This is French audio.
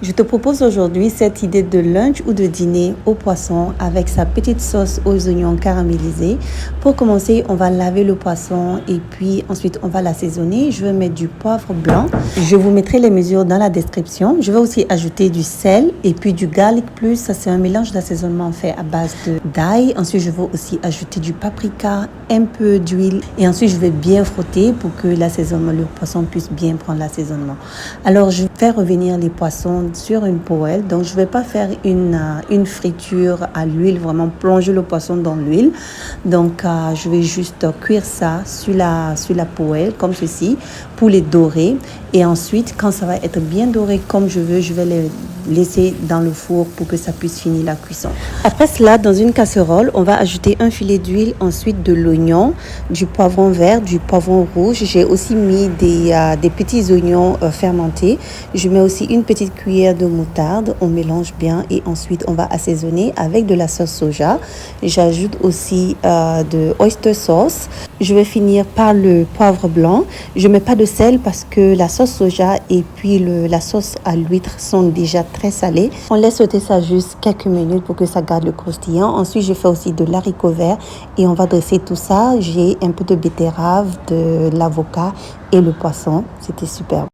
Je te propose aujourd'hui cette idée de lunch ou de dîner au poisson avec sa petite sauce aux oignons caramélisés. Pour commencer, on va laver le poisson et puis ensuite on va l'assaisonner. Je vais mettre du poivre blanc. Je vous mettrai les mesures dans la description. Je vais aussi ajouter du sel et puis du garlic plus. Ça, c'est un mélange d'assaisonnement fait à base d'ail. Ensuite, je vais aussi ajouter du paprika, un peu d'huile et ensuite je vais bien frotter pour que l'assaisonnement, le poisson puisse bien prendre l'assaisonnement. Alors, je vais faire revenir les poissons sur une poêle. Donc, je ne vais pas faire une friture à l'huile, vraiment plonger le poisson dans l'huile. Donc, je vais juste cuire ça sur la poêle, comme ceci, pour les dorer. Et ensuite, quand ça va être bien doré comme je veux, je vais les laisser dans le four pour que ça puisse finir la cuisson. Après cela, dans une casserole, on va ajouter un filet d'huile, ensuite de l'oignon, du poivron vert, du poivron rouge. J'ai aussi mis des petits oignons fermentés. Je mets aussi une petite cuillère de moutarde. On mélange bien et ensuite on va assaisonner avec de la sauce soja. J'ajoute aussi de oyster sauce. Je vais finir par le poivre blanc. Je mets pas de sel parce que la sauce soja et puis la sauce à l'huître sont déjà très salées. On laisse sauter ça juste quelques minutes pour que ça garde le croustillant. Ensuite, je fais aussi de l'haricot vert et on va dresser tout ça. J'ai un peu de betterave, de l'avocat et le poisson. C'était superbe.